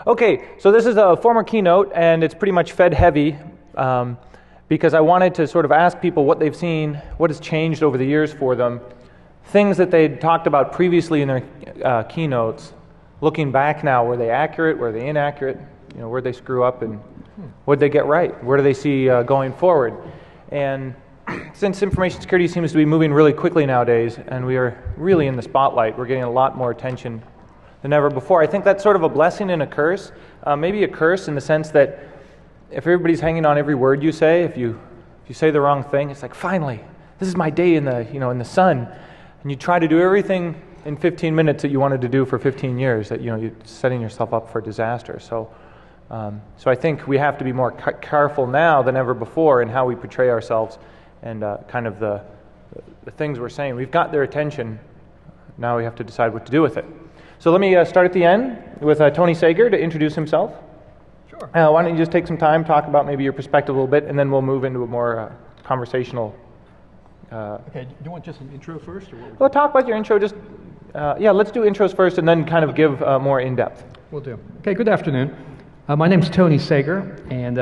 Okay, so this is a former keynote, and it's pretty much Fed heavy because I wanted to sort of ask people what they've seen, what has changed over the years for them, things that they'd talked about previously in their keynotes. Looking back now, were they accurate, were they inaccurate, where'd they screw up, and what'd they get right? Where do they see going forward? And since information security seems to be moving really quickly nowadays, and we are really in the spotlight, we're getting a lot more attention than ever before. I think that's sort of a blessing and a curse. Maybe a curse in the sense that if everybody's hanging on every word you say, if you say the wrong thing, it's like, finally, this is my day in the sun, and you try to do everything in 15 minutes that you wanted to do for 15 years. That you're setting yourself up for disaster. So I think we have to be more careful now than ever before in how we portray ourselves and kind of the things we're saying. We've got their attention. Now we have to decide what to do with it. So let me start at the end with Tony Sager to introduce himself. Sure. Why don't you just take some time, talk about maybe your perspective a little bit, and then we'll move into a more conversational. Okay, do you want just an intro first? Or what Well, talk about your intro. Just let's do intros first, and then kind of give more in depth. Will do. Okay, good afternoon. My name's Tony Sager, and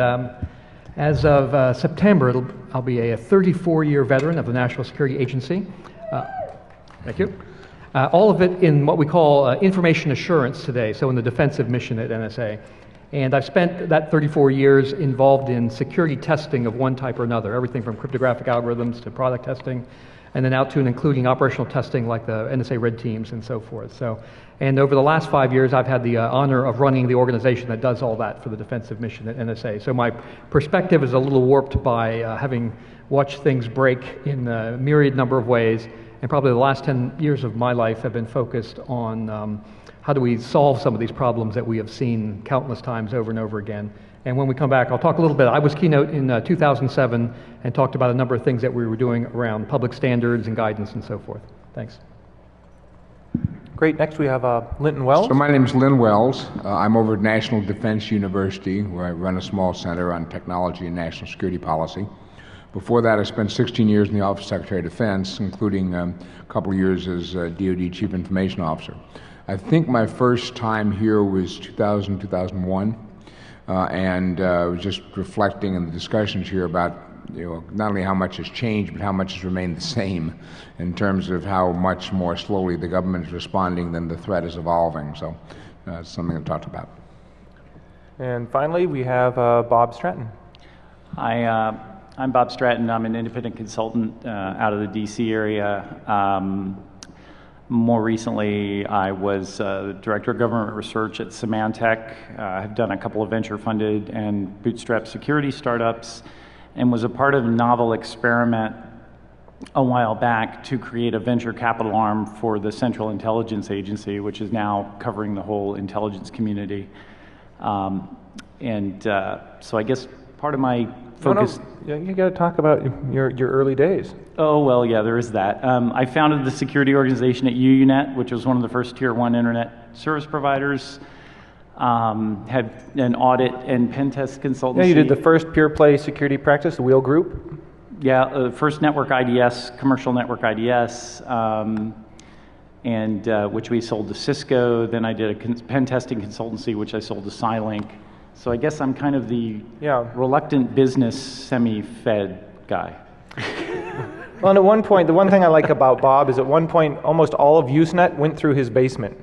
as of September, I'll be a 34-year veteran of the National Security Agency. Thank you. All of it in what we call information assurance today, so in the defensive mission at NSA. And I've spent that 34 years involved in security testing of one type or another, everything from cryptographic algorithms to product testing, and then out to and including operational testing like the NSA Red Teams and so forth. And over the last 5 years, I've had the honor of running the organization that does all that for the defensive mission at NSA. So my perspective is a little warped by having watched things break in a myriad number of ways. And probably the last 10 years of my life have been focused on how do we solve some of these problems that we have seen countless times over and over again. And when we come back, I'll talk a little bit. I was keynote in 2007 and talked about a number of things that we were doing around public standards and guidance and so forth. Thanks. Great. Next we have Linton Wells. So my name is Linton Wells. I'm over at National Defense University, where I run a small center on technology and national security policy. Before that, I spent 16 years in the Office of Secretary of Defense, including a couple of years as DoD Chief Information Officer. I think my first time here was 2000, 2001, and I was just reflecting in the discussions here about not only how much has changed, but how much has remained the same in terms of how much more slowly the government is responding than the threat is evolving. So it's something to talk about. And finally, we have Bob Stratton. Hi, I'm Bob Stratton. I'm an independent consultant out of the DC area. More recently, I was Director of Government Research at Symantec. I've done a couple of venture-funded and bootstrap security startups, and was a part of a novel experiment a while back to create a venture capital arm for the Central Intelligence Agency, which is now covering the whole intelligence community. So I guess part of my focus... No, you got to talk about your early days. Oh, well, yeah, there is that. I founded the security organization at UUNet, which was one of the first Tier 1 internet service providers. Had an audit and pen test consultancy. Yeah, you did the first pure play security practice, the Wheel Group. Yeah, first network IDS, commercial network IDS, which we sold to Cisco. Then I did a pen testing consultancy, which I sold to Cylink. So I guess I'm kind of the reluctant business semi-fed guy. Well, and at one point, the one thing I like about Bob is at one point, almost all of Usenet went through his basement.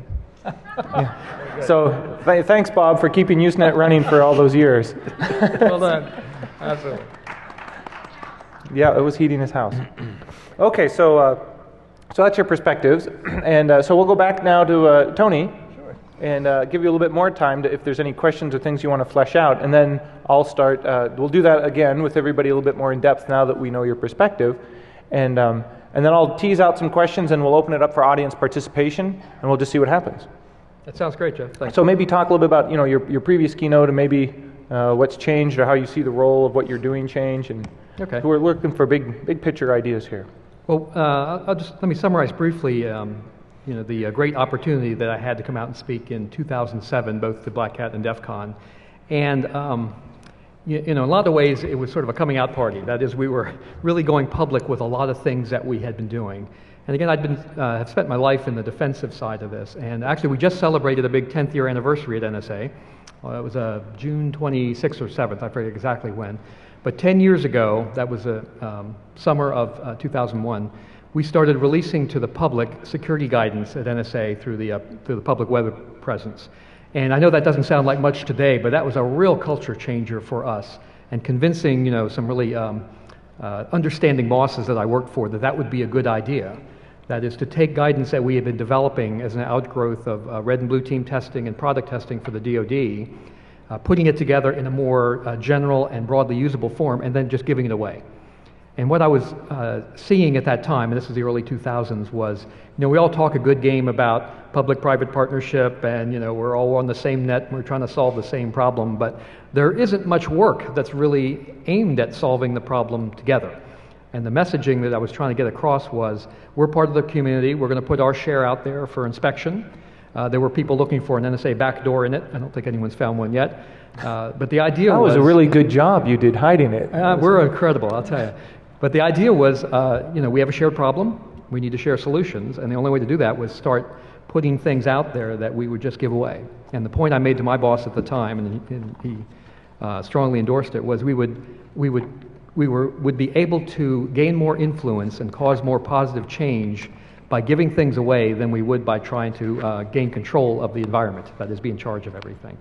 Yeah. So thanks, Bob, for keeping Usenet running for all those years. Well done. Absolutely. Yeah, it was heating his house. Okay, so that's your perspectives. And so we'll go back now to Tony. And give you a little bit more time if there's any questions or things you want to flesh out. And then I'll start, we'll do that again with everybody a little bit more in depth now that we know your perspective. And then I'll tease out some questions and we'll open it up for audience participation and we'll just see what happens. That sounds great, Jeff. Thanks. So maybe talk a little bit about your previous keynote and maybe what's changed or how you see the role of what you're doing change. And okay. We're looking for big picture ideas here. Well, let me summarize briefly the great opportunity that I had to come out and speak in 2007, both to Black Hat and DEFCON. And in a lot of ways, it was sort of a coming out party. That is, we were really going public with a lot of things that we had been doing. And again, have spent my life in the defensive side of this. And actually, we just celebrated a big 10th year anniversary at NSA. It was June 26th or 7th, I forget exactly when. But 10 years ago, that was the summer of 2001, we started releasing to the public security guidance at NSA through the public web presence. And I know that doesn't sound like much today, but that was a real culture changer for us, and convincing some really understanding bosses that I worked for that would be a good idea. That is to take guidance that we had been developing as an outgrowth of red and blue team testing and product testing for the DoD, putting it together in a more general and broadly usable form, and then just giving it away. And what I was seeing at that time, and this is the early 2000s, was, we all talk a good game about public-private partnership, and, we're all on the same net, and we're trying to solve the same problem, but there isn't much work that's really aimed at solving the problem together. And the messaging that I was trying to get across was, we're part of the community, we're going to put our share out there for inspection. There were people looking for an NSA backdoor in it. I don't think anyone's found one yet. But the idea was... That was a really good job you did hiding it. We're incredible, I'll tell you. But the idea was, we have a shared problem, we need to share solutions, and the only way to do that was start putting things out there that we would just give away. And the point I made to my boss at the time, and he strongly endorsed it, was we would be able to gain more influence and cause more positive change by giving things away than we would by trying to gain control of the environment, that is, be in charge of everything.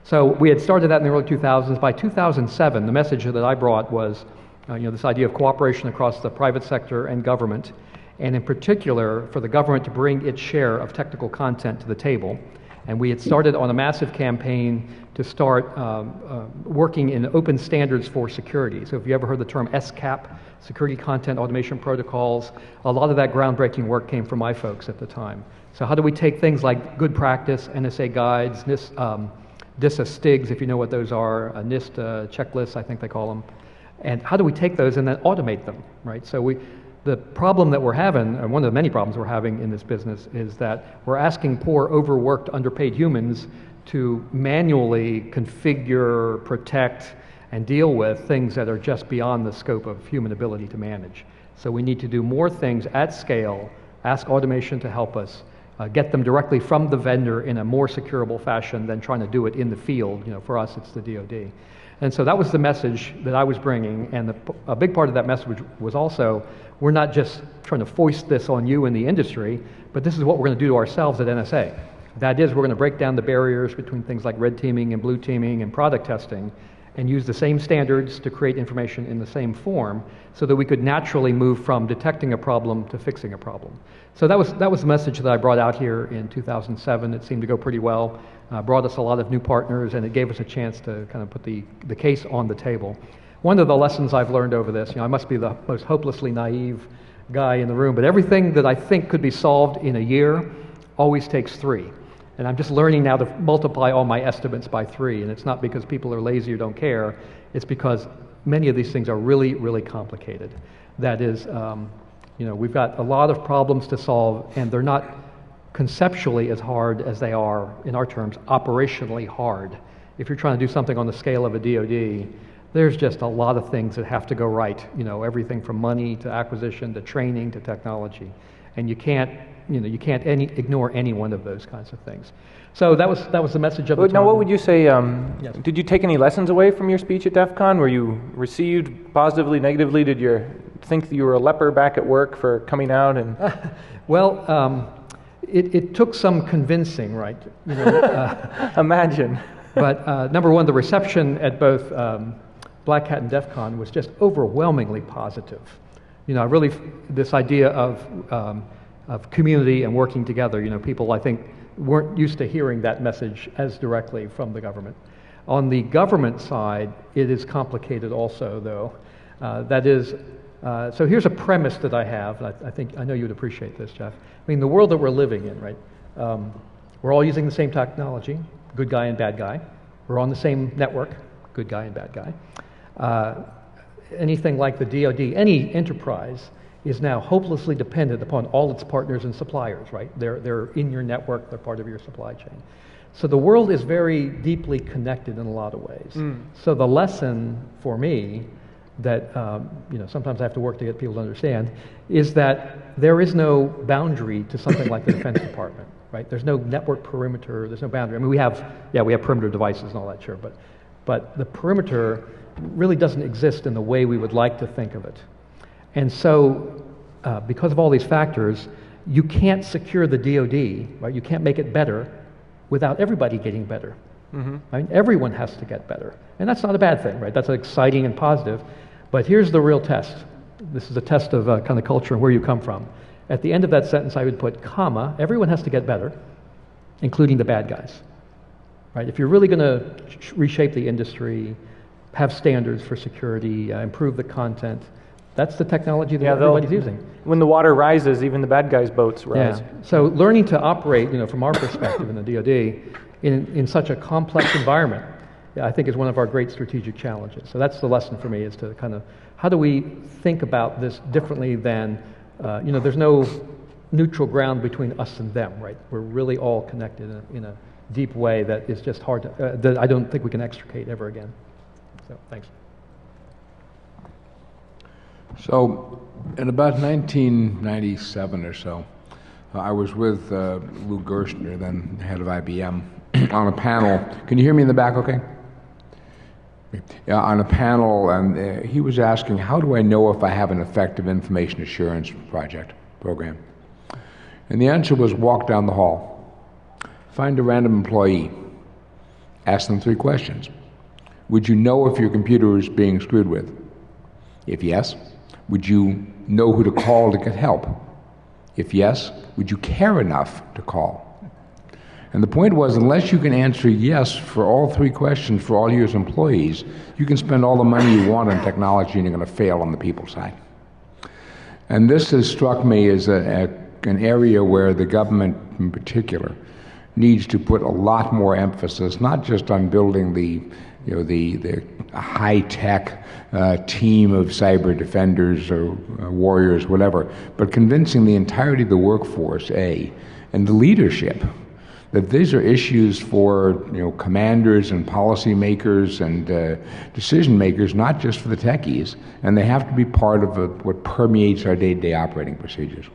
So we had started that in the early 2000s. By 2007, the message that I brought was this idea of cooperation across the private sector and government, and in particular for the government to bring its share of technical content to the table. And we had started on a massive campaign to start working in open standards for security. So if you ever heard the term SCAP, Security Content Automation Protocols, a lot of that groundbreaking work came from my folks at the time. So how do we take things like good practice, NSA guides, DISA STIGs, if you know what those are, NIST checklists, I think they call them, and how do we take those and then automate them, right? So the problem that we're having, and one of the many problems we're having in this business, is that we're asking poor, overworked, underpaid humans to manually configure, protect, and deal with things that are just beyond the scope of human ability to manage. So we need to do more things at scale, ask automation to help us, get them directly from the vendor in a more securable fashion than trying to do it in the field. For us, it's the DoD. And so that was the message that I was bringing, and a big part of that message was also, we're not just trying to foist this on you in the industry, but this is what we're going to do to ourselves at NSA. That is, we're going to break down the barriers between things like red teaming and blue teaming and product testing, and use the same standards to create information in the same form so that we could naturally move from detecting a problem to fixing a problem. So that was the message that I brought out here in 2007. It seemed to go pretty well, brought us a lot of new partners, and it gave us a chance to kind of put the case on the table. One of the lessons I've learned over this, I must be the most hopelessly naive guy in the room, but everything that I think could be solved in a year always takes 3. And I'm just learning now to multiply all my estimates by 3, and it's not because people are lazy or don't care, it's because many of these things are really, really complicated. That is, we've got a lot of problems to solve, and they're not conceptually as hard as they are, in our terms, operationally hard. If you're trying to do something on the scale of a DoD, there's just a lot of things that have to go right, everything from money to acquisition to training to technology. And you can't ignore any one of those kinds of things. So that was the message of the time. Now, what would you say, yes. Did you take any lessons away from your speech at DEFCON? Were you received positively, negatively? Did you think that you were a leper back at work for coming out? And Well, it took some convincing, right? Imagine. But number one, the reception at both Black Hat and DEFCON was just overwhelmingly positive. Really, this idea of community and working together. People, I think, weren't used to hearing that message as directly from the government. On the government side, it is complicated also, though. That is, so here's a premise that I have. I know you would appreciate this, Jeff. I mean, the world that we're living in, right? We're all using the same technology, good guy and bad guy. We're on the same network, good guy and bad guy. Anything like the DoD, any enterprise, is now hopelessly dependent upon all its partners and suppliers, right? They're in your network, they're part of your supply chain. So the world is very deeply connected in a lot of ways. So the lesson for me that sometimes I have to work to get people to understand, is that there is no boundary to something like the Defense Department, right? There's no network perimeter, there's no boundary. I mean, we have perimeter devices and all that, sure, but the perimeter really doesn't exist in the way we would like to think of it. And so, because of all these factors, you can't secure the DoD, right? You can't make it better without everybody getting better. Mm-hmm. Right? Everyone has to get better. And that's not a bad thing, right? That's exciting and positive. But here's the real test. This is a test of kind of culture and where you come from. At the end of that sentence, I would put, comma, everyone has to get better, including the bad guys. Right? If you're really going to reshape the industry, have standards for security, improve the content, that's the technology that everybody's using. When the water rises, even the bad guys' boats rise. Yeah. So learning to operate, from our perspective in the DoD, in such a complex environment, I think is one of our great strategic challenges. So that's the lesson for me, is to kind of, how do we think about this differently than, there's no neutral ground between us and them, right? We're really all connected in a deep way that is just hard to, that I don't think we can extricate ever again. So, thanks. So, in about 1997 or so, I was with Lou Gerstner, then head of IBM, on a panel. Can you hear me in the back okay? Yeah, on a panel, and he was asking, how do I know if I have an effective information assurance program? And the answer was, walk down the hall, find a random employee, ask them 3 questions. Would you know if your computer is being screwed with? If yes, would you know who to call to get help? If yes, would you care enough to call? And the point was, unless you can answer yes for all 3 questions for all your employees, you can spend all the money you want on technology and you're going to fail on the people side. And this has struck me as an area where the government in particular needs to put a lot more emphasis, not just on building the high-tech team of cyber defenders or warriors, whatever, but convincing the entirety of the workforce, and the leadership, that these are issues for commanders and policymakers and decision makers, not just for the techies, and they have to be part of what permeates our day-to-day operating procedures.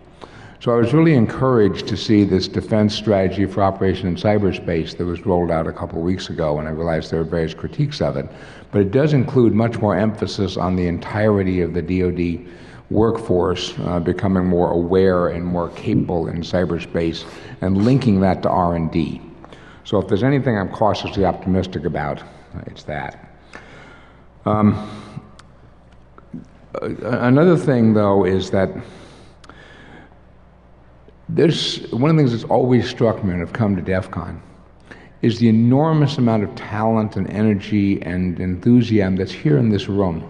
So I was really encouraged to see this defense strategy for operation in cyberspace that was rolled out a couple of weeks ago, and I realized there were various critiques of it. But it does include much more emphasis on the entirety of the DoD workforce becoming more aware and more capable in cyberspace, and linking that to R&D. So if there's anything I'm cautiously optimistic about, it's that. Another thing, though, is that one of the things that's always struck me when I've come to DEFCON is the enormous amount of talent and energy and enthusiasm that's here in this room.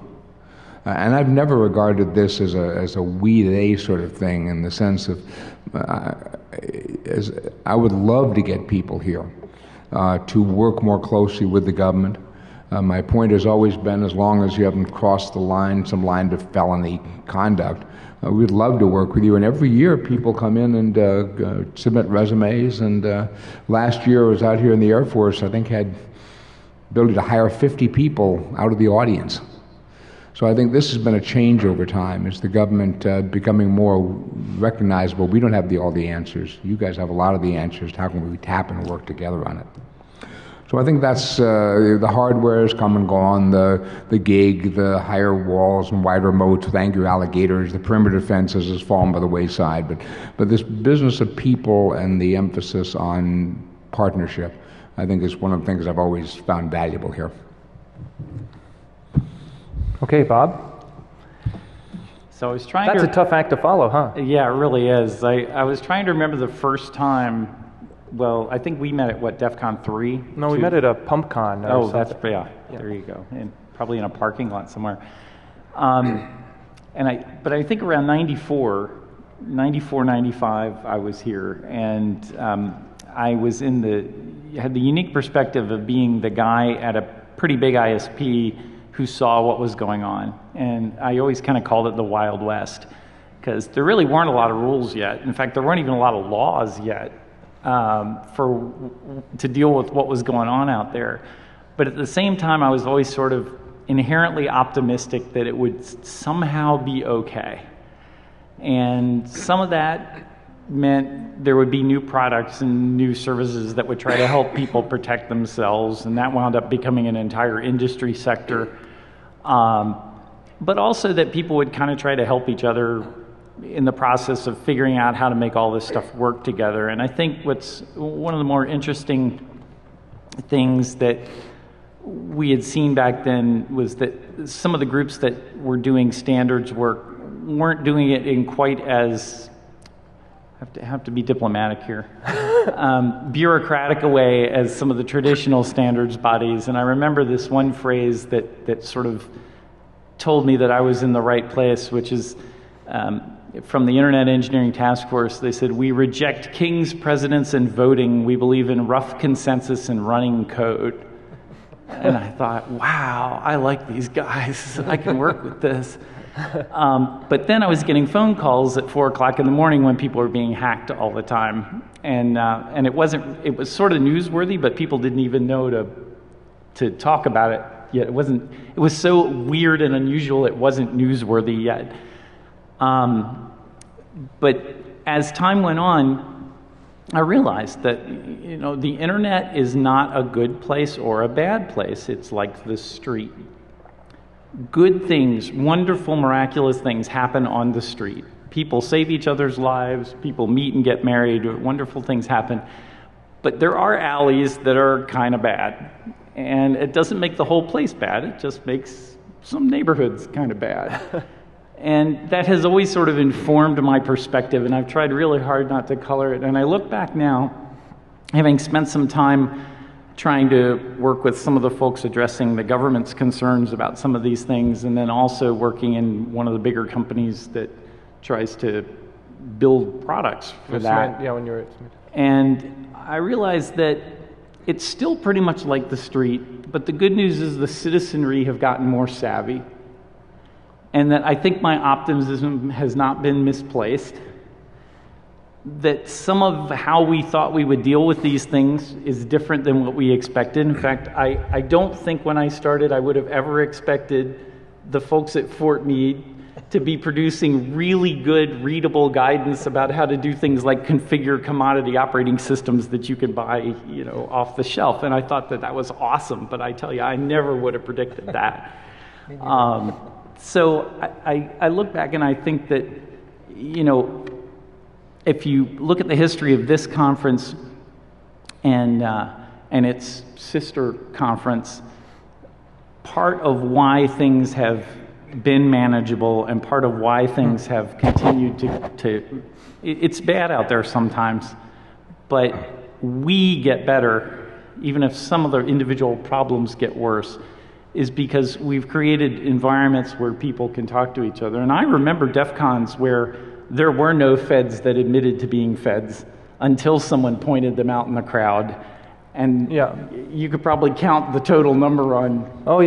And I've never regarded this as a we-they sort of thing, in the sense of as I would love to get people here to work more closely with the government. My point has always been, as long as you haven't crossed the line, some line of felony conduct, we'd love to work with you. And every year people come in and submit resumes. And last year I was out here in the Air Force, I think had ability to hire 50 people out of the audience. So I think this has been a change over time, is the government becoming more recognizable. We don't have all the answers. You guys have a lot of the answers. How can we tap and work together on it? So I think that's the hardware has come and gone, the gig, the higher walls and wider moats with angry alligators, the perimeter fences has fallen by the wayside. But this business of people and the emphasis on partnership, I think, is one of the things I've always found valuable here. Okay, Bob. So I was trying That's a tough act to follow, huh? Yeah, it really is. I was trying to remember the first time. Well, I think we met at DEFCON 3? No, we met at a PumpCon. Oh, yeah, there you go. And probably in a parking lot somewhere. But I think around 94, 95, I was here, and I was had the unique perspective of being the guy at a pretty big ISP who saw what was going on. And I always kind of called it the Wild West, because there really weren't a lot of rules yet. In fact, there weren't even a lot of laws yet to deal with what was going on out there. But at the same time, I was always sort of inherently optimistic that it would somehow be okay. And some of that meant there would be new products and new services that would try to help people protect themselves, and that wound up becoming an entire industry sector. But also that people would kind of try to help each other in the process of figuring out how to make all this stuff work together. And I think what's one of the more interesting things that we had seen back then was that some of the groups that were doing standards work weren't doing it in quite as, have to be diplomatic here, bureaucratic a way as some of the traditional standards bodies. And I remember this one phrase that sort of told me that I was in the right place, which is from the Internet Engineering Task Force. They said, "We reject kings, presidents, and voting. We believe in rough consensus and running code." And I thought, wow, I like these guys. I can work with this. But then I was getting phone calls at 4 o'clock in the morning when people were being hacked all the time. And it was sort of newsworthy, but people didn't even know to talk about it yet. It was so weird and unusual, it wasn't newsworthy yet. But as time went on, I realized that, the internet is not a good place or a bad place. It's like the street. Good things, wonderful, miraculous things happen on the street. People save each other's lives, people meet and get married, wonderful things happen. But there are alleys that are kind of bad. And it doesn't make the whole place bad, it just makes some neighborhoods kind of bad. And that has always sort of informed my perspective, and I've tried really hard not to color it. And I look back now, having spent some time trying to work with some of the folks addressing the government's concerns about some of these things, and then also working in one of the bigger companies that tries to build products for that. Yeah, when you were at Smith. And I realized that it's still pretty much like the street, but the good news is the citizenry have gotten more savvy. And that I think my optimism has not been misplaced. That some of how we thought we would deal with these things is different than what we expected. In fact, I don't think when I started I would have ever expected the folks at Fort Meade to be producing really good, readable guidance about how to do things like configure commodity operating systems that you could buy, off the shelf. And I thought that was awesome, but I tell you, I never would have predicted that. So I look back and I think that, if you look at the history of this conference and its sister conference, part of why things have been manageable and part of why things have continued it's bad out there sometimes, but we get better, even if some of the individual problems get worse, is because we've created environments where people can talk to each other. And I remember DEFCONs where there were no feds that admitted to being feds until someone pointed them out in the crowd. And you could probably count the total number on a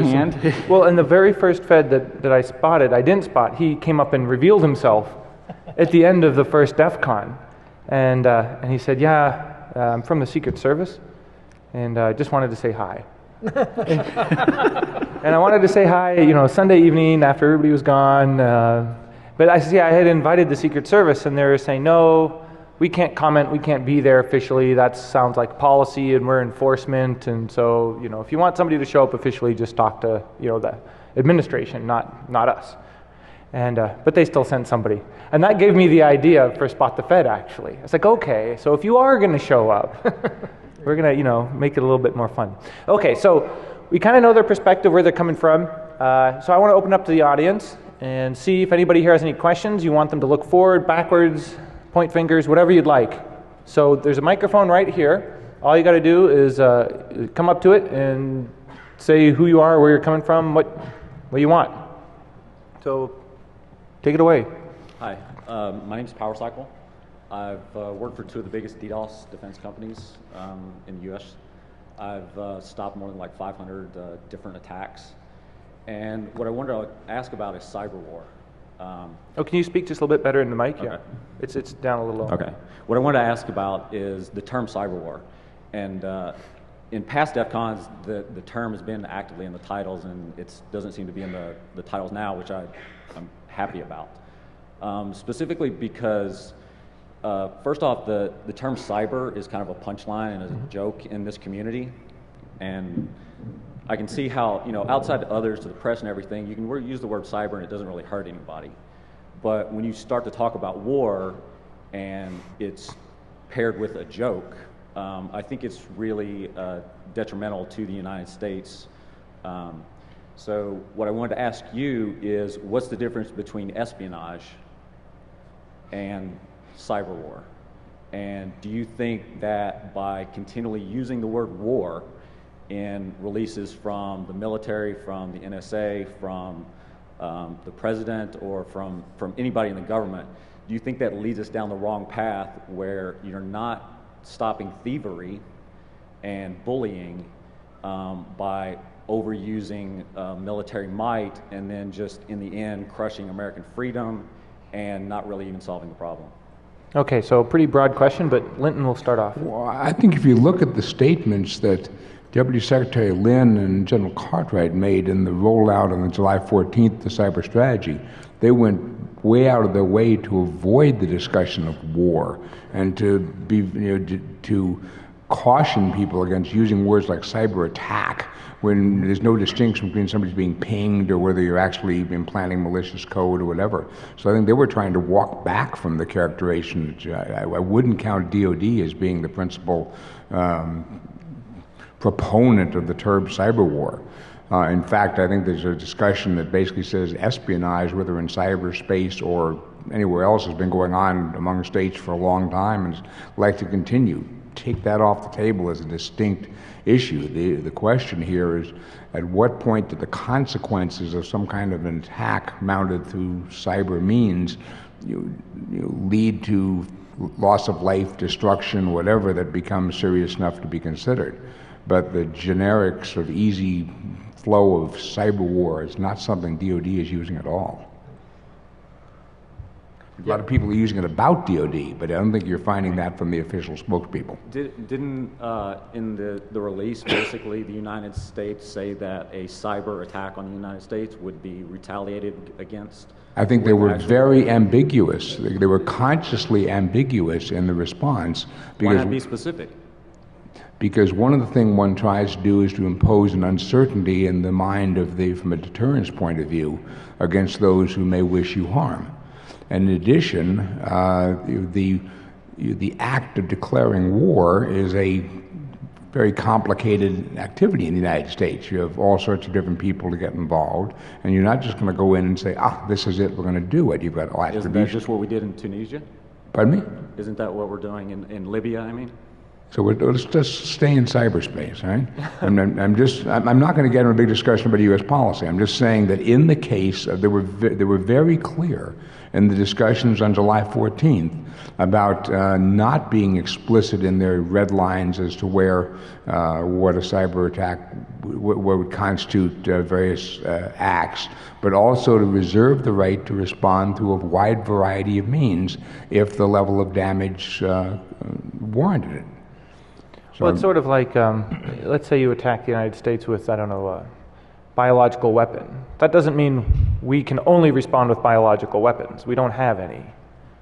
hand. Well, and the very first Fed that I didn't spot, he came up and revealed himself at the end of the first DEFCON. And he said, I'm from the Secret Service, and I just wanted to say hi. And I wanted to say hi, Sunday evening after everybody was gone. But I had invited the Secret Service, and they were saying, no, we can't comment, we can't be there officially. That sounds like policy, and we're enforcement. And so, if you want somebody to show up officially, just talk to, the administration, not us. And but they still sent somebody. And that gave me the idea for Spot the Fed, actually. It's like, okay, so if you are going to show up, we're going to, make it a little bit more fun. Okay, so we kind of know their perspective, where they're coming from. So I want to open up to the audience and see if anybody here has any questions. You want them to look forward, backwards, point fingers, whatever you'd like. So there's a microphone right here. All you got to do is come up to it and say who you are, where you're coming from, what you want. So take it away. Hi, my name is PowerCycle. I've worked for two of the biggest DDoS defense companies in the U.S. I've stopped more than 500 different attacks. And what I wanted to ask about is cyber war. Can you speak just a little bit better in the mic? Okay. Yeah, it's down a little low. Okay. What I wanted to ask about is the term cyber war. And in past DEFCONs, the term has been actively in the titles, and it doesn't seem to be in the titles now, which I'm happy about. Specifically because, first off, the term cyber is kind of a punchline and a joke in this community. And I can see how, outside to others, to the press and everything, you can use the word cyber and it doesn't really hurt anybody. But when you start to talk about war and it's paired with a joke, I think it's really detrimental to the United States. So what I wanted to ask you is, what's the difference between espionage and cyber war? And do you think that by continually using the word war in releases from the military, from the NSA, from the president, or from anybody in the government, do you think that leads us down the wrong path where you're not stopping thievery and bullying by overusing military might and then just in the end crushing American freedom and not really even solving the problem? Okay, so a pretty broad question, but Linton will start off. Well, I think if you look at the statements that Deputy Secretary Lynn and General Cartwright made in the rollout on July 14th, the cyber strategy, they went way out of their way to avoid the discussion of war and to be, to caution people against using words like cyber attack when there's no distinction between somebody's being pinged or whether you're actually implanting malicious code or whatever. So I think they were trying to walk back from the characterization. I wouldn't count DOD as being the principal proponent of the term cyber war. In fact, I think there's a discussion that basically says espionage, whether in cyberspace or anywhere else, has been going on among states for a long time and is likely to continue. Take that off the table as a distinct issue. The question here is, at what point do the consequences of some kind of an attack mounted through cyber means lead to loss of life, destruction, whatever, that becomes serious enough to be considered? But the generic sort of easy flow of cyber war is not something DOD is using at all. A lot of people are using it about DOD, but I don't think you're finding that from the official spokespeople. Didn't in the release, basically, the United States say that a cyber attack on the United States would be retaliated against? I think they were very ambiguous. They were consciously ambiguous in the response. Why not be specific? Because one of the things one tries to do is to impose an uncertainty in the mind of from a deterrence point of view, against those who may wish you harm. And in addition, the act of declaring war is a very complicated activity in the United States. You have all sorts of different people to get involved, and you're not just going to go in and say, this is it, we're going to do it. You've got all Isn't that just what we did in Tunisia? Pardon me? Isn't that what we're doing in Libya, I mean? So let's just stay in cyberspace, right? I'm not going to get into a big discussion about U.S. policy. I'm just saying that in the case, they were very clear in the discussions on July 14th about not being explicit in their red lines as to where what a cyber attack would constitute various acts, but also to reserve the right to respond through a wide variety of means if the level of damage warranted it. So well, it's sort of like, let's say you attack the United States with, I don't know, a biological weapon. That doesn't mean we can only respond with biological weapons. We don't have any.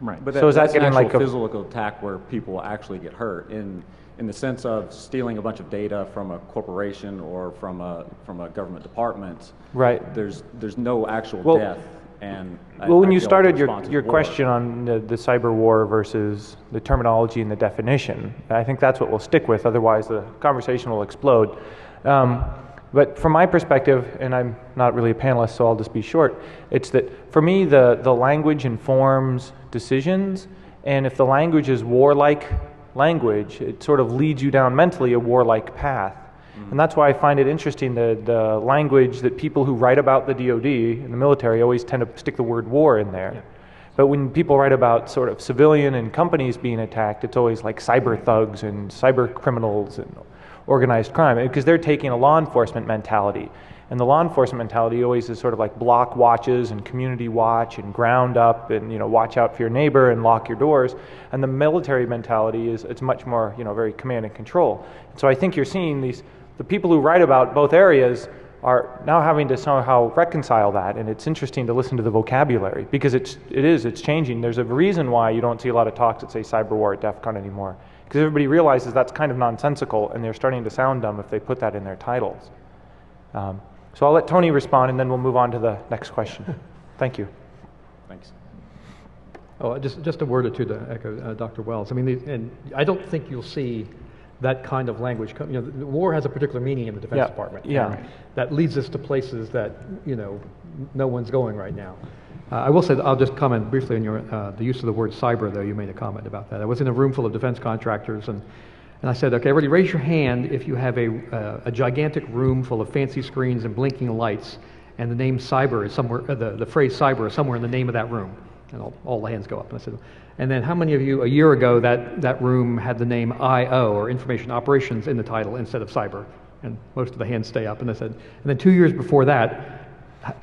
Right, but so is that that's an getting actual like physical attack where people will actually get hurt in the sense of stealing a bunch of data from a corporation or from a government department. Right. There's no actual death. And when you started your question on the cyber war versus the terminology and the definition, I think that's what we'll stick with. Otherwise, the conversation will explode. But from my perspective, and I'm not really a panelist, so I'll just be short, it's that for me, the language informs decisions, and if the language is warlike language, it sort of leads you down mentally a warlike path. And that's why I find it interesting that the language that people who write about the DOD and the military always tend to stick the word war in there. Yeah. But when people write about sort of civilian and companies being attacked, it's always like cyber thugs and cyber criminals and organized crime, because they're taking a law enforcement mentality. And the law enforcement mentality always is sort of like block watches and community watch and ground up and, watch out for your neighbor and lock your doors. And the military mentality is, it's much more, very command and control. So I think you're seeing the people who write about both areas are now having to somehow reconcile that. And it's interesting to listen to the vocabulary because it's changing. There's a reason why you don't see a lot of talks that say cyber war at DEFCON anymore. Because everybody realizes that's kind of nonsensical and they're starting to sound dumb if they put that in their titles. So I'll let Tony respond, and then we'll move on to the next question. Thank you. Thanks. Oh, just a word or two to echo Dr. Wells. I mean, and I don't think you'll see that kind of language. The war has a particular meaning in the Defense Department. Yeah. That leads us to places that no one's going right now. I will say that I'll just comment briefly on the use of the word cyber, though. You made a comment about that. I was in a room full of defense contractors, and I said, okay, everybody raise your hand if you have a gigantic room full of fancy screens and blinking lights, and the name cyber is somewhere, the phrase cyber is somewhere in the name of that room. And all the hands go up. And I said, and then how many of you, a year ago, that room had the name IO, or Information Operations, in the title instead of cyber? And most of the hands stay up. And I said, and then 2 years before that,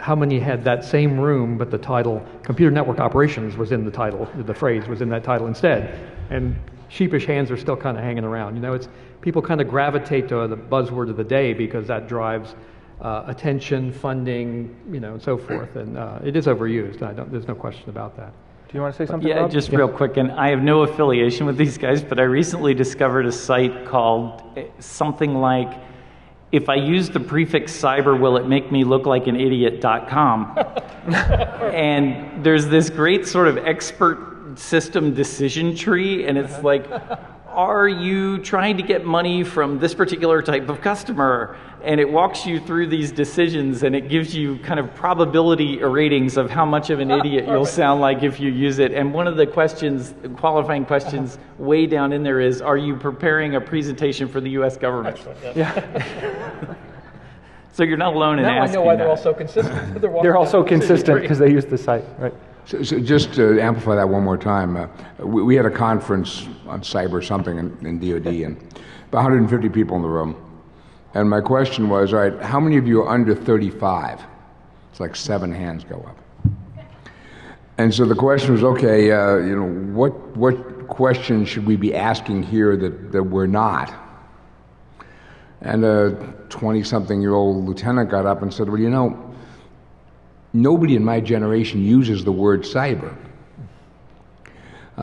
how many had that same room, but the title Computer Network Operations was in the title, the phrase was in that title instead? And sheepish hands are still kind of hanging around. It's people kind of gravitate to the buzzword of the day because that drives attention, funding, and so forth. And it is overused. There's no question about that. Do you want to say something, Yeah, Rob? just real quick, and I have no affiliation with these guys, but I recently discovered a site called something like, if I use the prefix cyber, will it make me look like an idiot.com? And there's this great sort of expert system decision tree, and it's like, are you trying to get money from this particular type of customer? And it walks you through these decisions, and it gives you kind of probability ratings of how much of an idiot you'll sound like if you use it. And one of the questions, qualifying questions way down in there is, are you preparing a presentation for the U.S. government? Yeah. So you're not alone in Now asking I know why that. they're all so consistent. They're also consistent because they use the site, right? So just to amplify that one more time, we had a conference on cyber something in DOD, and about 150 people in the room. And my question was, all right, how many of you are under 35? It's like 7 hands go up. And so the question was, okay, what questions should we be asking here that we're not? And a 20-something-year-old lieutenant got up and said, well, nobody in my generation uses the word cyber.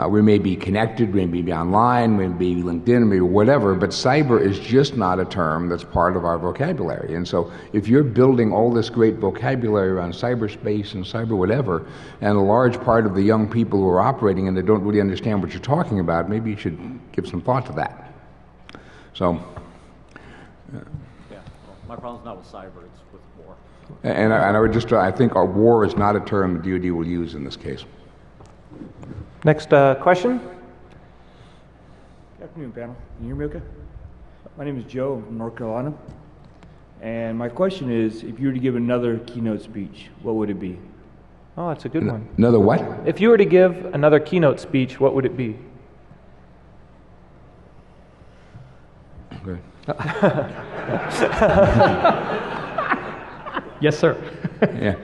We may be connected, we may be online, we may be LinkedIn, maybe whatever, but cyber is just not a term that's part of our vocabulary. And so if you're building all this great vocabulary around cyberspace and cyber whatever, and a large part of the young people who are operating and they don't really understand what you're talking about, maybe you should give some thought to that. So. Yeah, well, my problem's not with cyber, it's with war. And I would just, I think our war is not a term the DoD will use in this case. Next question. Good afternoon, panel. Can you hear me okay? My name is Joe. I'm from North Carolina. And my question is, if you were to give another keynote speech, what would it be? Oh, that's a good one. Another what? If you were to give another keynote speech, what would it be? Good. Yes, sir. Yeah.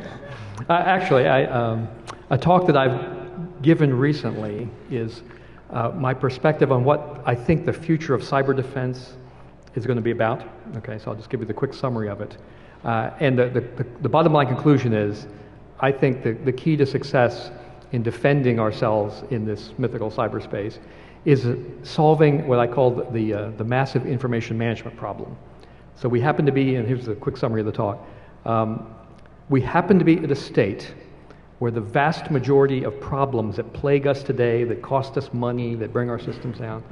Actually, a talk that I've given recently is my perspective on what I think the future of cyber defense is going to be about. Okay, so I'll just give you the quick summary of it. And the bottom line conclusion is, I think the key to success in defending ourselves in this mythical cyberspace is solving what I call the massive information management problem. So we happen to be, and here's a quick summary of the talk, we happen to be at a state where the vast majority of problems that plague us today, that cost us money, that bring our systems down,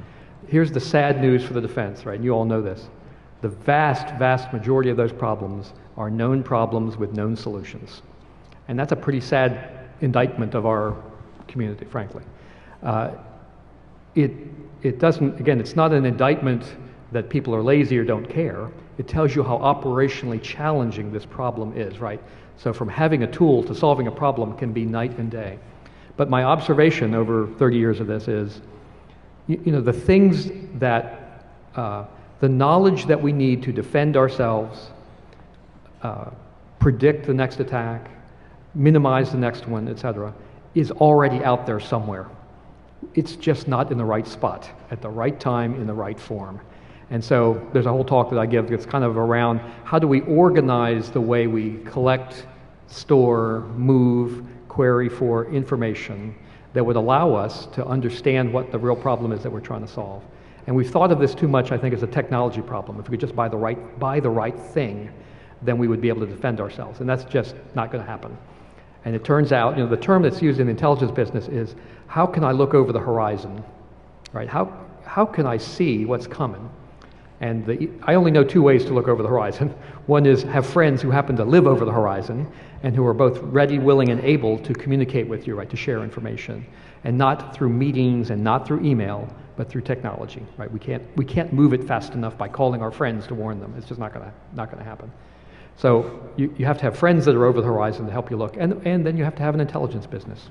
here's the sad news for the defense, right? And you all know this. The vast majority of those problems are known problems with known solutions. And that's a pretty sad indictment of our community, frankly. It doesn't, again, it's not an indictment that people are lazy or don't care. It tells you how operationally challenging this problem is, right? So from having a tool to solving a problem can be night and day. But my observation over 30 years of this is, the things that, the knowledge that we need to defend ourselves predict the next attack, minimize the next one, etc., is already out there somewhere. It's just not in the right spot, at the right time, in the right form. And so there's a whole talk that I give that's kind of around how do we organize the way we collect, store, move, query for information that would allow us to understand what the real problem is that we're trying to solve. And we've thought of this too much, I think, as a technology problem. If we could just buy the right thing, then we would be able to defend ourselves. And that's just not going to happen. And it turns out, the term that's used in the intelligence business is, how can I look over the horizon, right? How can I see what's coming? And I only know two ways to look over the horizon. One is have friends who happen to live over the horizon and who are both ready, willing, and able to communicate with you, right, to share information. And not through meetings and not through email, but through technology, right? We can't move it fast enough by calling our friends to warn them. It's just not gonna happen. So you have to have friends that are over the horizon to help you look. And then you have to have an intelligence business,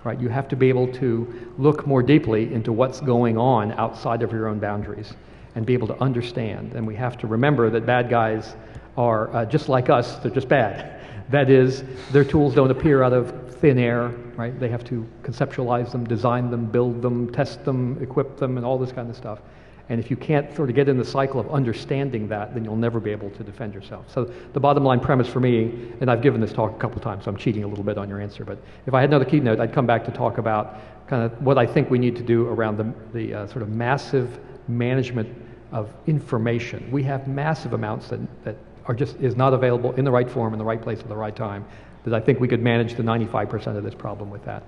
right? You have to be able to look more deeply into what's going on outside of your own boundaries and be able to understand. And we have to remember that bad guys are just like us, they're just bad. That is, their tools don't appear out of thin air, right? They have to conceptualize them, design them, build them, test them, equip them, and all this kind of stuff. And if you can't sort of get in the cycle of understanding that, then you'll never be able to defend yourself. So the bottom line premise for me, and I've given this talk a couple of times, so I'm cheating a little bit on your answer, but if I had another keynote, I'd come back to talk about kind of what I think we need to do around the sort of massive management of information. We have massive amounts that are just is not available in the right form, in the right place, at the right time, that I think we could manage the 95% of this problem with that.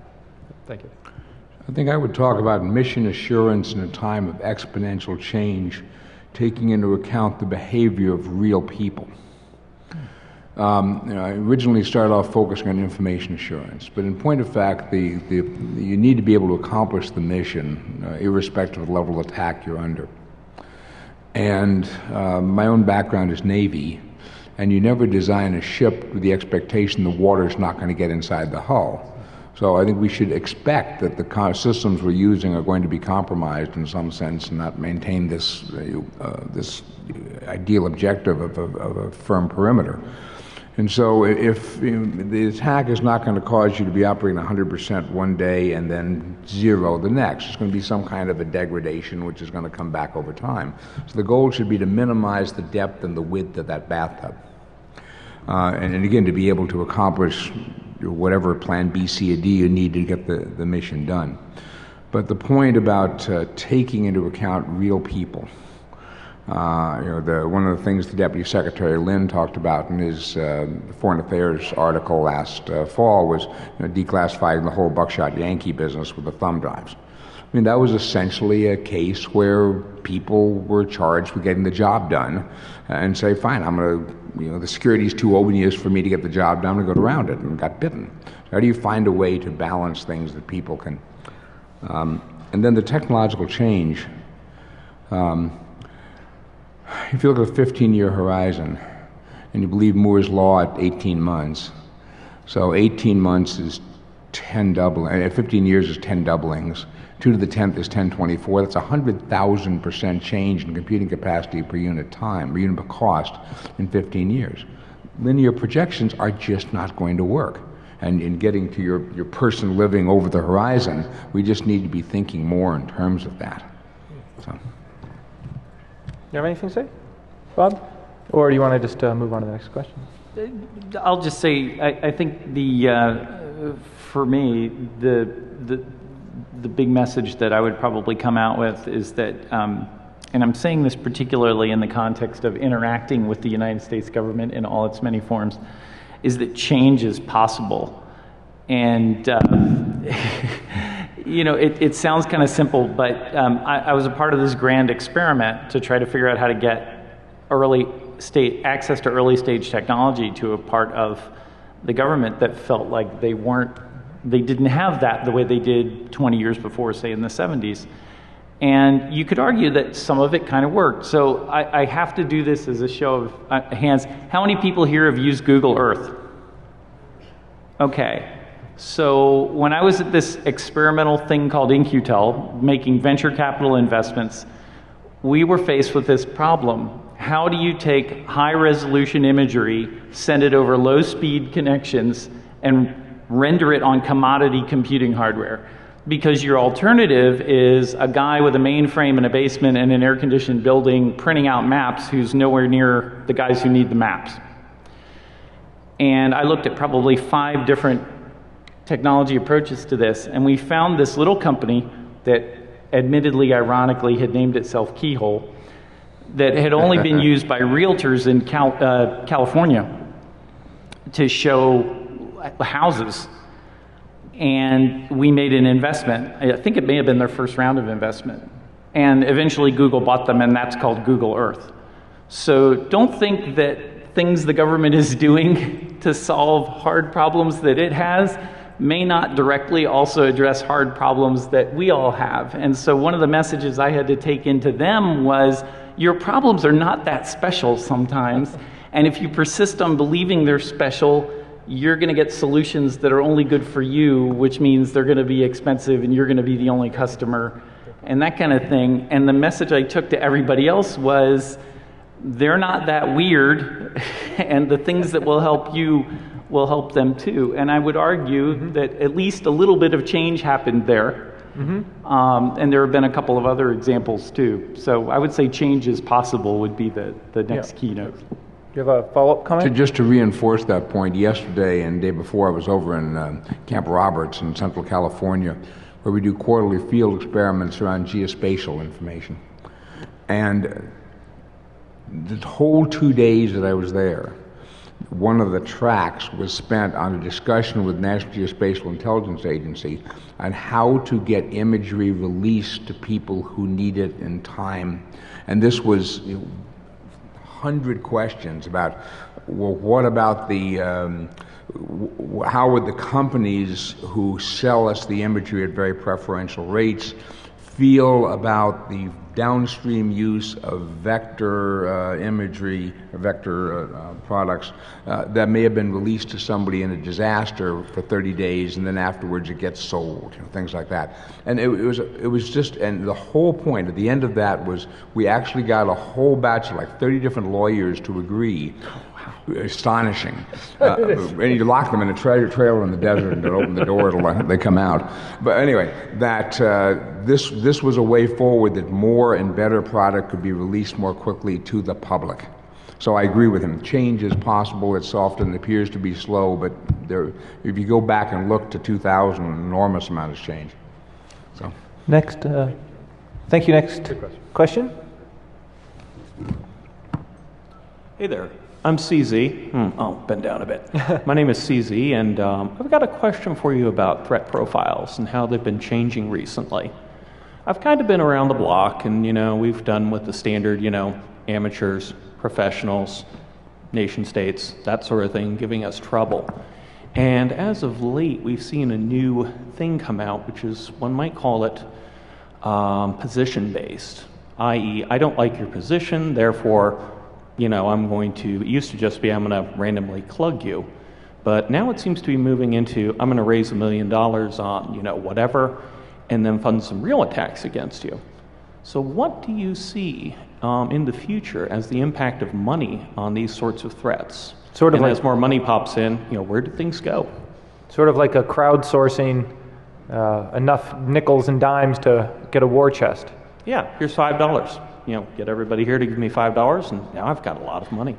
Thank you. I think I would talk about mission assurance in a time of exponential change, taking into account the behavior of real people. I originally started off focusing on information assurance, but in point of fact, you need to be able to accomplish the mission, irrespective of the level of attack you're under. And my own background is Navy, and you never design a ship with the expectation the water's not going to get inside the hull. So I think we should expect that the systems we're using are going to be compromised in some sense and not maintain this ideal objective of a firm perimeter. And so if the attack is not going to cause you to be operating 100% one day and then zero the next, it's going to be some kind of a degradation which is going to come back over time. So the goal should be to minimize the depth and the width of that bathtub. And again, to be able to accomplish whatever plan B, C, or D you need to get the mission done. But the point about taking into account real people, one of the things the Deputy Secretary Lynn talked about in his Foreign Affairs article last fall was declassifying the whole buckshot Yankee business with the thumb drives. I mean, that was essentially a case where people were charged with getting the job done and say, fine, I'm going to, the security's too onerous for me to get the job done, I'm going to go around it, and got bitten. How do you find a way to balance things that people can... and then the technological change. If you look at a 15-year horizon, and you believe Moore's law at 18 months, so 18 months is 10 doublings, 15 years is 10 doublings, 2 to the 10th is 1024, that's 100,000% change in computing capacity per unit time, per unit cost in 15 years. Linear projections are just not going to work. And in getting to your person living over the horizon, we just need to be thinking more in terms of that. So. You have anything to say, Bob? Or do you want to just move on to the next question? I'll just say, I think for me, the big message that I would probably come out with is that, and I'm saying this particularly in the context of interacting with the United States government in all its many forms, is that change is possible. And it sounds kind of simple, but I was a part of this grand experiment to try to figure out how to get access to early stage technology to a part of the government that felt like they didn't have that the way they did 20 years before, say in the 70s. And you could argue that some of it kind of worked. So I have to do this as a show of hands. How many people here have used Google Earth? Okay. So when I was at this experimental thing called InQtel, making venture capital investments, we were faced with this problem. How do you take high-resolution imagery, send it over low-speed connections, and render it on commodity computing hardware? Because your alternative is a guy with a mainframe in a basement in an air-conditioned building printing out maps who's nowhere near the guys who need the maps. And I looked at probably 5 different technology approaches to this, and we found this little company that admittedly, ironically, had named itself Keyhole, that had only been used by realtors in California to show houses. And we made an investment. I think it may have been their first round of investment. And eventually Google bought them, and that's called Google Earth. So don't think that things the government is doing to solve hard problems that it has may not directly also address hard problems that we all have. And so one of the messages I had to take into them was, your problems are not that special sometimes. And if you persist on believing they're special, you're going to get solutions that are only good for you, which means they're going to be expensive and you're going to be the only customer and that kind of thing. And the message I took to everybody else was, they're not that weird, and the things that will help you will help them too. And I would argue that at least a little bit of change happened there. And there have been a couple of other examples too. So I would say change is possible would be the next keynote. Do you have a follow-up comment? Just to reinforce that point, yesterday and the day before I was over in Camp Roberts in Central California, where we do quarterly field experiments around geospatial information. And the whole 2 days that I was there, one of the tracks was spent on a discussion with National Geospatial Intelligence Agency on how to get imagery released to people who need it in time. And this was 100 questions about, well, what about the, how would the companies who sell us the imagery at very preferential rates feel about the downstream use of vector imagery, or vector products that may have been released to somebody in a disaster for 30 days and then afterwards it gets sold, things like that. And it was just, and the whole point at the end of that was we actually got a whole batch of like 30 different lawyers to agree. Astonishing. And you lock them in a treasure trailer in the desert and open the door, they come out. But anyway, that this was a way forward that more and better product could be released more quickly to the public. So I agree with him. Change is possible. It often appears to be slow, but if you go back and look to 2000, an enormous amount has changed. So. Next, thank you. Next question. Hey there. I'm CZ. Oh, bend down a bit. My name is CZ, and I've got a question for you about threat profiles and how they've been changing recently. I've kind of been around the block, and we've done with the standard, amateurs, professionals, nation states, that sort of thing, giving us trouble. And as of late, we've seen a new thing come out, which is, one might call it position-based, i.e., I don't like your position, therefore, I'm going to, it used to just be I'm going to randomly clug you. But now it seems to be moving into I'm going to raise $1 million on, whatever, and then fund some real attacks against you. So what do you see in the future as the impact of money on these sorts of threats? Sort of and like, as more money pops in, where do things go? Sort of like a crowdsourcing enough nickels and dimes to get a war chest. Yeah, here's $5. Get everybody here to give me $5, and now I've got a lot of money.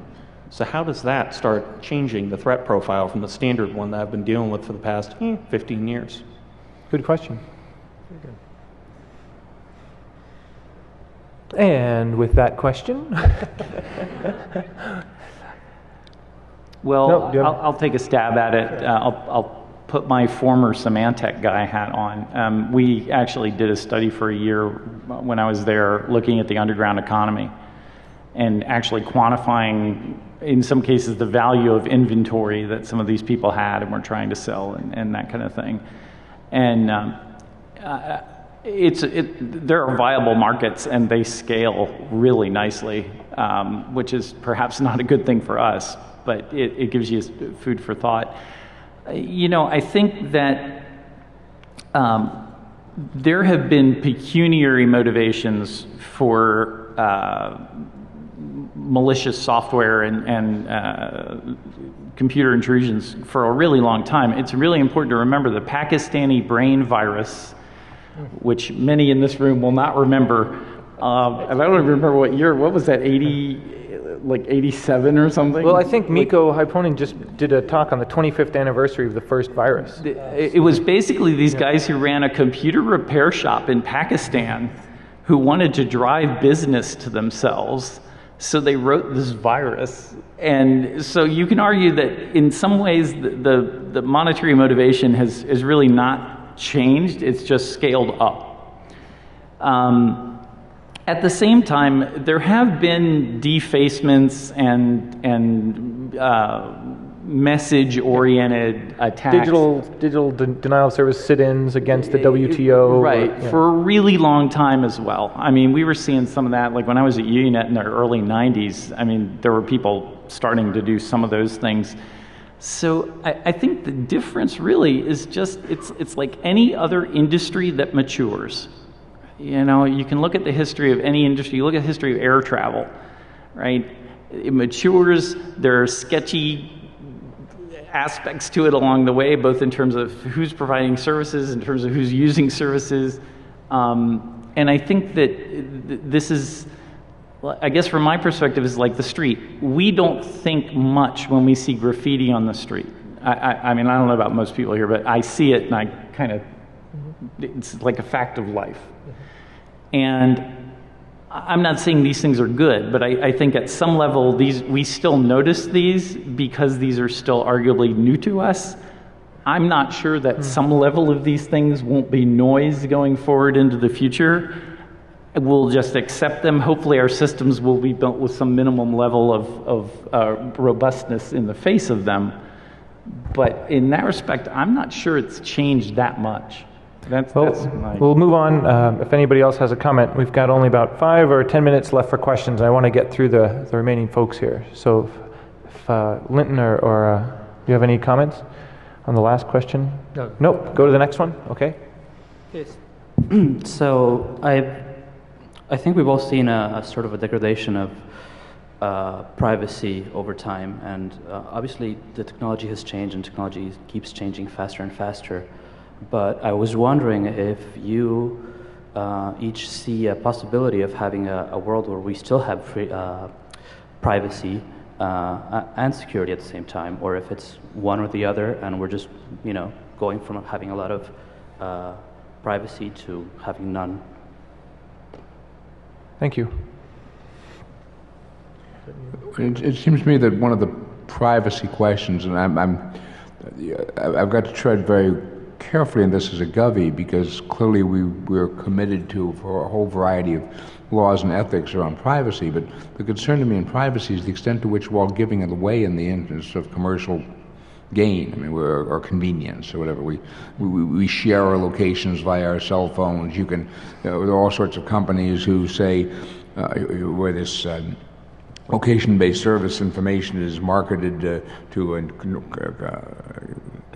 So how does that start changing the threat profile from the standard one that I've been dealing with for the past 15 years? Good question. Very good. And with that question... Well, I'll take a stab at it. I'll put my former Symantec guy hat on. We actually did a study for a year when I was there looking at the underground economy and actually quantifying, in some cases, the value of inventory that some of these people had and were trying to sell and that kind of thing. And there are viable markets and they scale really nicely, which is perhaps not a good thing for us, but it gives you food for thought. I think that there have been pecuniary motivations for malicious software and computer intrusions for a really long time. It's really important to remember the Pakistani brain virus, which many in this room will not remember. And I don't even remember what year. What was that? 87 or something? Well, I think Miko Hyponen just did a talk on the 25th anniversary of the first virus. It was basically these guys who ran a computer repair shop in Pakistan who wanted to drive business to themselves. So they wrote this virus. And so you can argue that in some ways the monetary motivation has really not changed. It's just scaled up. At the same time, there have been defacements and message-oriented attacks. Digital denial of service sit-ins against the WTO. Right, for a really long time as well. I mean, we were seeing some of that, like when I was at UNet in the early 90s, I mean, there were people starting to do some of those things. So I think the difference really is just, it's like any other industry that matures. You know, you can look at the history of any industry, you look at the history of air travel, right? It matures, there are sketchy aspects to it along the way, both in terms of who's providing services, in terms of who's using services. And I think that this is, I guess from my perspective, is like the street. We don't think much when we see graffiti on the street. I mean, I don't know about most people here, but I see it and I kind of, it's like a fact of life. And I'm not saying these things are good, but I think at some level we still notice these because these are still arguably new to us. I'm not sure that some level of these things won't be noise going forward into the future. We'll just accept them. Hopefully our systems will be built with some minimum level of robustness in the face of them. But in that respect, I'm not sure it's changed that much. We'll move on. If anybody else has a comment, we've got only about 5 or 10 minutes left for questions. I want to get through the remaining folks here. So if Linton or do you have any comments on the last question? No. Nope. Go to the next one. Okay. Yes. So I think we've all seen a sort of a degradation of privacy over time, and obviously the technology has changed and technology keeps changing faster and faster. But I was wondering if you each see a possibility of having a world where we still have privacy and security at the same time, or if it's one or the other, and we're just, you know, going from having a lot of privacy to having none. Thank you. It seems to me that one of the privacy questions, and I've got to tread very carefully in this as a Govey, because clearly we're committed to for a whole variety of laws and ethics around privacy, but the concern to me in privacy is the extent to which we're all giving it away in the interest of commercial gain, I mean, or convenience or whatever. We share our locations via our cell phones. You can, there are all sorts of companies who say where this location-based service information is marketed to a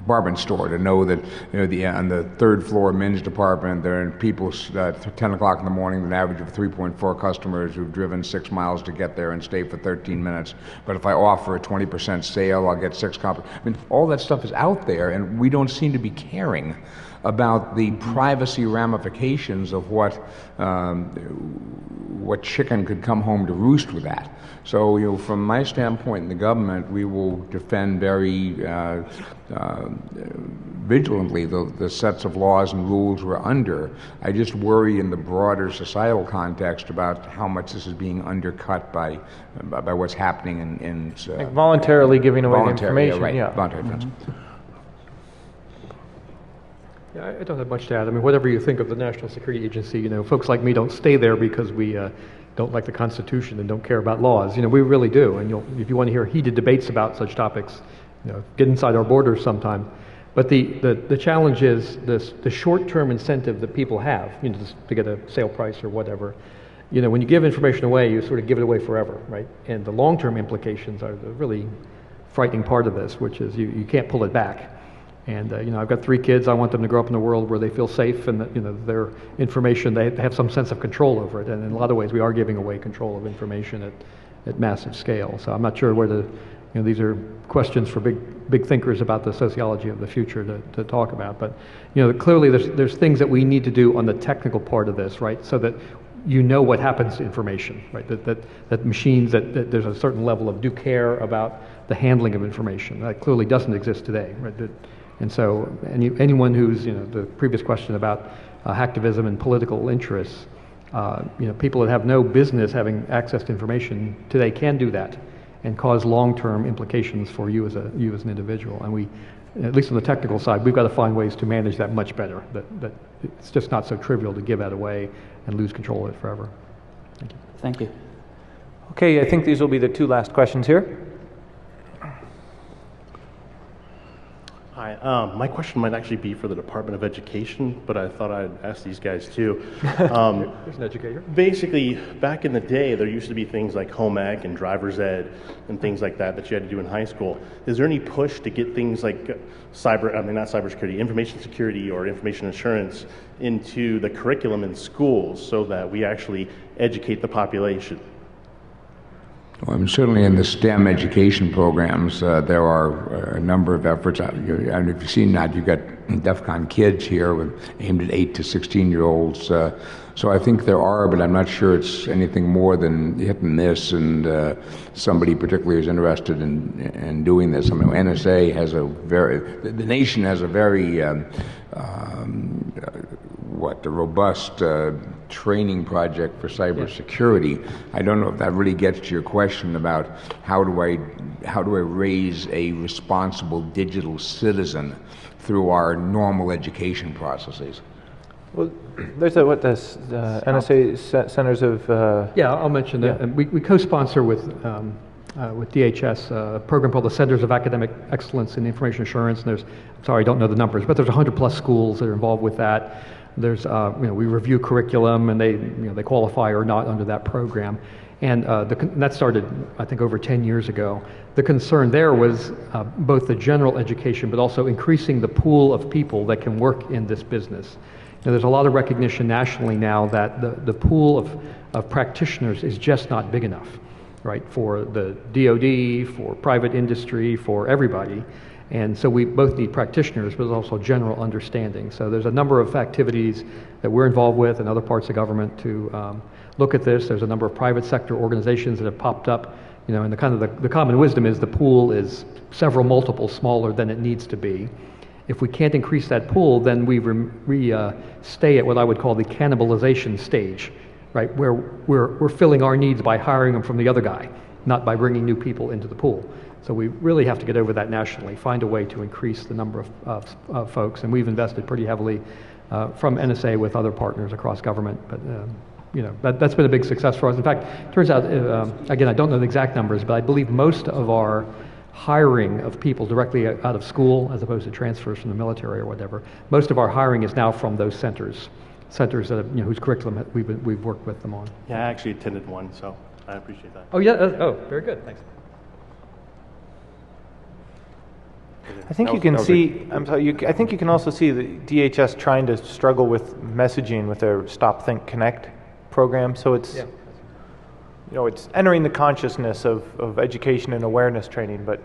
department store to know that, you know, on the third floor men's department there are people 10 o'clock in the morning, an average of 3.4 customers who've driven 6 miles to get there and stay for 13 minutes. But if I offer a 20% sale, I'll get 6 I mean, all that stuff is out there, and we don't seem to be caring about the privacy ramifications of what chicken could come home to roost with that. So, you know, from my standpoint in the government, we will defend very vigilantly the sets of laws and rules we're under. I just worry in the broader societal context about how much this is being undercut by what's happening in like voluntarily giving away the information. Yeah, right. Yeah. Voluntary defense. Yeah, I don't have much to add. I mean, whatever you think of the National Security Agency, you know, folks like me don't stay there because we don't like the Constitution and don't care about laws. You know, we really do. And if you want to hear heated debates about such topics, you know, get inside our borders sometime. But the challenge is the short-term incentive that people have, you know, to get a sale price or whatever. You know, when you give information away, you sort of give it away forever, right? And the long-term implications are the really frightening part of this, which is you can't pull it back. And you know, I've got 3 kids. I want them to grow up in a world where they feel safe and that, you know, their information, they have some sense of control over it. And in a lot of ways, we are giving away control of information at massive scale. So I'm not sure whether, these are questions for big thinkers about the sociology of the future to talk about. But clearly there's things that we need to do on the technical part of this, right? So that what happens to information, right? That machines, that there's a certain level of due care about the handling of information. That clearly doesn't exist today, right? And so anyone who's, the previous question about hacktivism and political interests, people that have no business having access to information today can do that and cause long-term implications for you as an individual. And we, at least on the technical side, we've got to find ways to manage that much better. That it's just not so trivial to give that away and lose control of it forever. Thank you. Thank you. Okay, I think these will be the two last questions here. Hi, my question might actually be for the Department of Education, but I thought I'd ask these guys too. There's an educator. Basically, back in the day, there used to be things like home ec and driver's ed and things like that you had to do in high school. Is there any push to get things like not cybersecurity, information security or information assurance into the curriculum in schools so that we actually educate the population? Well, certainly in the STEM education programs, there are a number of efforts. And if you've seen that, you've got DEFCON Kids here aimed at 8 to 16-year-olds. So I think there are, but I'm not sure it's anything more than hit and miss, and somebody particularly is interested in doing this. I mean, NSA has the nation has a very robust training project for cybersecurity. I don't know if that really gets to your question about how do I raise a responsible digital citizen through our normal education processes. Well, there's NSA Centers of... I'll mention that. Yeah. We co-sponsor with DHS a program called the Centers of Academic Excellence in Information Assurance. And I don't know the numbers, but there's 100+ schools that are involved with that. There's, we review curriculum, and they qualify or not under that program. And that started, I think, over 10 years ago. The concern there was both the general education, but also increasing the pool of people that can work in this business. There's a lot of recognition nationally now that the pool of practitioners is just not big enough, right, for the DoD, for private industry, for everybody. And so we both need practitioners, but also general understanding. So there's a number of activities that we're involved with in other parts of government to look at this. There's a number of private sector organizations that have popped up, and the common wisdom is the pool is several multiples smaller than it needs to be. If we can't increase that pool, then we stay at what I would call the cannibalization stage, right, where we're filling our needs by hiring them from the other guy, not by bringing new people into the pool. So we really have to get over that nationally, find a way to increase the number of folks, and we've invested pretty heavily from NSA with other partners across government. But that's been a big success for us. In fact, it turns out, again, I don't know the exact numbers, but I believe most of our hiring of people directly out of school, as opposed to transfers from the military or whatever, most of our hiring is now from those centers that have, whose curriculum we've worked with them on. Yeah, I actually attended one, so I appreciate that. Oh yeah, very good, thanks. I think you can see. I'm sorry. I think you can also see the DHS trying to struggle with messaging with their Stop, Think, Connect program. So it's, it's entering the consciousness of education and awareness training. But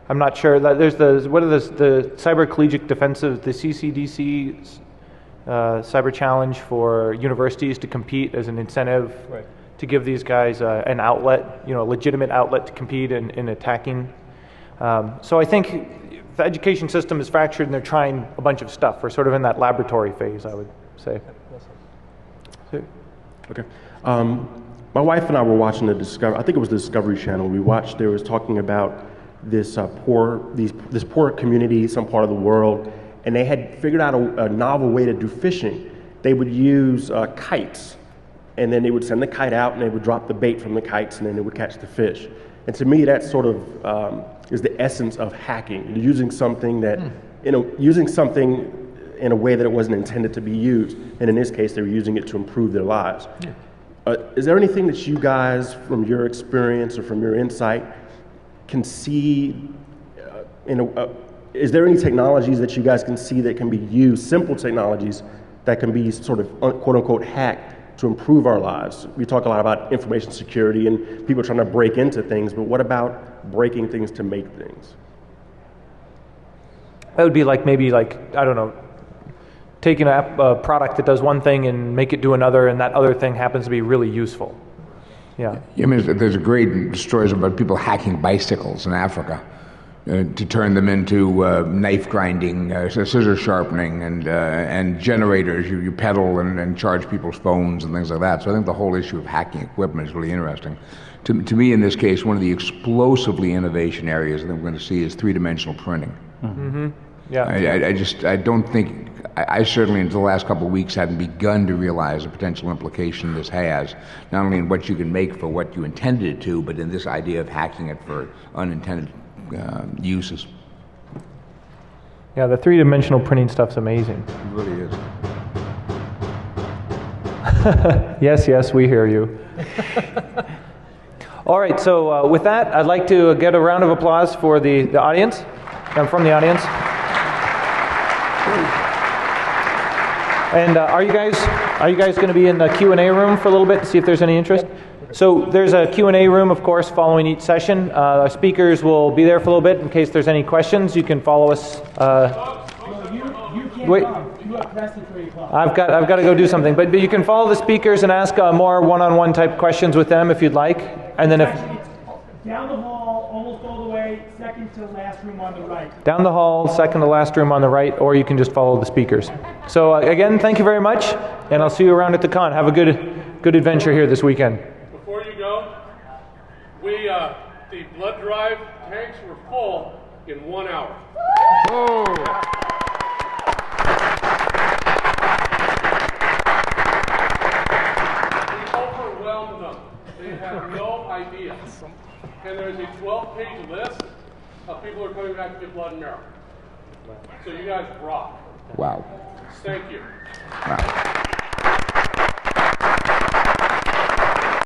I'm not sure that there's the Cyber Collegiate Defensive, the CCDC cyber challenge for universities to compete as an incentive to give these guys an outlet, a legitimate outlet to compete in attacking. So I think the education system is fractured, and they're trying a bunch of stuff. We're sort of in that laboratory phase, I would say. Okay. My wife and I were watching I think it was the Discovery Channel. We watched, they was talking about this poor community, some part of the world, and they had figured out a novel way to do fishing. They would use kites, and then they would send the kite out, and they would drop the bait from the kites, and then they would catch the fish. And to me, that sort of is the essence of hacking. Using something that, using something in a way that it wasn't intended to be used. And in this case, they were using it to improve their lives. Is there anything that you guys, from your experience or from your insight, can see? Is there any technologies that you guys can see that can be used, simple technologies that can be sort of quote unquote hacked to improve our lives? We talk a lot about information security and people trying to break into things, but what about breaking things to make things? That would be like maybe like, I don't know, taking a product that does one thing and make it do another, and that other thing happens to be really useful. Yeah. I mean, there's a great stories about people hacking bicycles in Africa to turn them into knife grinding, scissor sharpening, and generators. You pedal and charge people's phones and things like that. So I think the whole issue of hacking equipment is really interesting. To me, in this case, one of the explosively innovation areas that we're going to see is three-dimensional printing. Mm-hmm. Yeah. I don't think, I certainly until the last couple of weeks hadn't begun to realize the potential implication this has, not only in what you can make for what you intended it to, but in this idea of hacking it for unintended uses. Yeah, the three-dimensional printing stuff's amazing. It really is. Yes, we hear you. All right, so with that, I'd like to get a round of applause for the audience, and from the audience. And are you guys going to be in the Q&A room for a little bit to see if there's any interest? So there's a Q&A room, of course, following each session. Our speakers will be there for a little bit in case there's any questions. You can follow us. Wait, I've got to go do something. But you can follow the speakers and ask more one-on-one type questions with them if you'd like. And then It's down the hall, almost all the way, second to last room on the right. Down the hall, second to last room on the right, or you can just follow the speakers. So again, thank you very much, and I'll see you around at the con. Have a good adventure here this weekend. Before you go, the blood drive tanks were full in 1 hour. Oh. We overwhelmed them. They have no idea. And there's a 12-page list of people who are coming back to get blood and marrow. So you guys rock. Wow. Thank you. Wow.